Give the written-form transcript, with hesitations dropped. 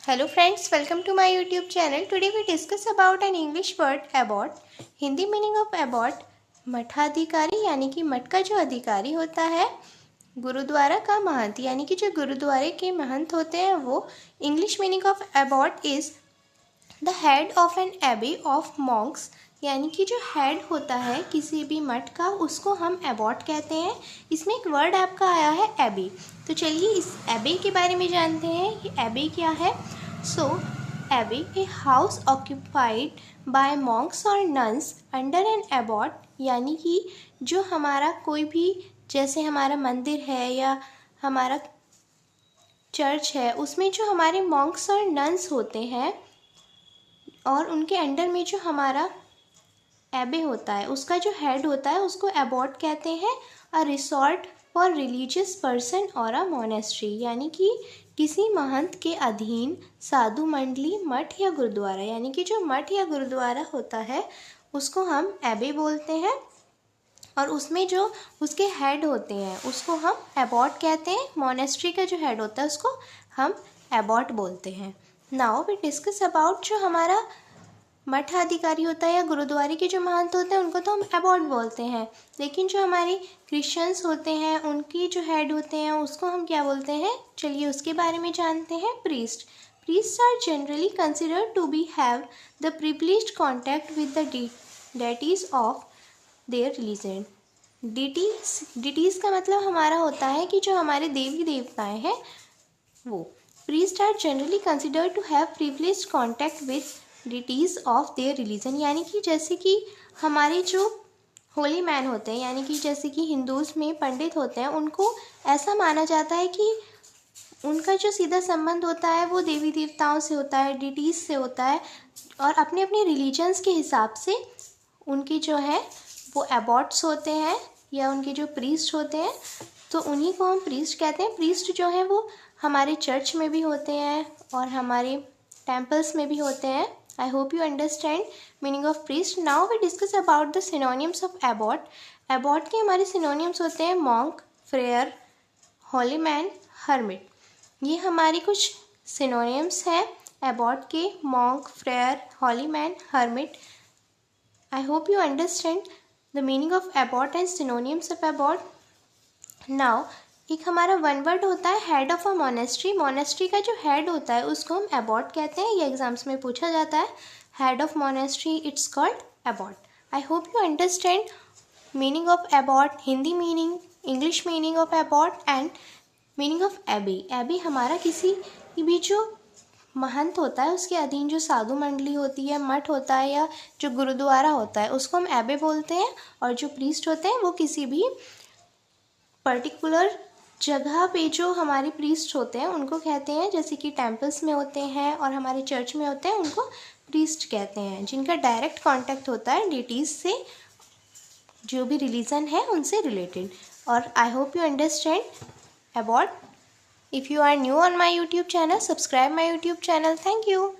Hello friends, welcome to my YouTube channel. Today we discuss about an English word abbot. Hindi meaning of abbot मठाधिकारी यानी कि मठ का जो अधिकारी होता है, गुरुद्वारा का महंत यानी कि जो गुरुद्वारे के महंत होते हैं वो. English meaning of abbot is the head of an abbey of monks यानी कि जो हेड होता है किसी भी मठ का उसको हम एबॉट कहते हैं. इसमें एक वर्ड आपका आया है एबे. तो चलिए इस एबे के बारे में जानते हैं कि एबे क्या है. सो एबे a house occupied by Monks और नन्स अंडर एन एबॉट यानी कि जो हमारा कोई भी जैसे हमारा मंदिर है या हमारा चर्च है उसमें जो हमारे मॉन्क्स और नन्स होते हैं और उनके अंडर में जो हमारा एबे होता है उसका जो हेड होता है उसको एबॉट कहते हैं. अ रिसोर्ट फॉर रिलीजियस पर्सन और अ मोनेस्ट्री यानी कि किसी महंत के अधीन साधु मंडली मठ या गुरुद्वारा यानी कि जो मठ या गुरुद्वारा होता है उसको हम एबे बोलते हैं और उसमें जो उसके हेड होते हैं उसको हम एबॉट कहते हैं. मोनेस्ट्री का जो हेड होता है उसको हम एबॉट बोलते हैं. नाउ वी डिस्कस अबाउट जो हमारा मठ अधिकारी होता है या गुरुद्वारे के जो महंत होते हैं उनको तो हम एबॉट बोलते हैं, लेकिन जो हमारे क्रिश्चियंस होते हैं उनकी जो हेड होते हैं उसको हम क्या बोलते हैं. चलिए उसके बारे में जानते हैं. Priest are generally considered to be have the privileged contact with the deities of their religion. Deities का मतलब हमारा होता है कि जो हमारे देवी देवताएं हैं वो. Priest are generally considered to have privileged contact with deities of their religion यानी कि जैसे कि हमारे जो होली मैन होते हैं यानी कि जैसे कि हिंदूज़ में पंडित होते हैं उनको ऐसा माना जाता है कि उनका जो सीधा संबंध होता है वो देवी देवताओं से होता है, डिटीज़ से होता है और अपने अपने रिलीजन्स के हिसाब से उनके जो है वो एबॉट्स होते हैं या उनके जो प्रीस्ट होते हैं तो उन्हीं को हम प्रीस्ट कहते हैं. प्रीस्ट जो है वो हमारे चर्च में भी होते हैं और हमारे टेम्पल्स में भी होते हैं. I hope you understand meaning of priest. Now we discuss about the synonyms of abbot. Abbot के हमारे synonyms होते हैं monk, friar, holy man, hermit. ये हमारी कुछ synonyms हैं abbot के. monk, friar, holy man, hermit. I hope you understand the meaning of abbot and synonyms of abbot. Now एक हमारा वन वर्ड होता है head of a monastery. Monastery का जो हेड होता है उसको हम एबॉट कहते हैं. ये एग्जाम्स में पूछा जाता है. Head of monastery it's called Abbott. I hope you understand meaning of Abbott. Hindi meaning, English meaning of Abbott and meaning of एबे. एबे हमारा किसी भी जो महंत होता है उसके अधीन जो साधु मंडली होती है, मठ होता है या जो गुरुद्वारा होता है उसको हम एबे बोलते हैं और जो प्रीस्ट होते हैं वो किसी भी पर्टिकुलर जगह पे जो हमारे प्रीस्ट होते हैं उनको कहते हैं. जैसे कि टेम्पल्स में होते हैं और हमारे चर्च में होते हैं उनको प्रीस्ट कहते हैं जिनका डायरेक्ट कांटेक्ट होता है डिटीज़ से, जो भी रिलीजन है उनसे रिलेटेड. और I hope you understand about. If you are new on my YouTube channel, subscribe my YouTube channel. Thank you.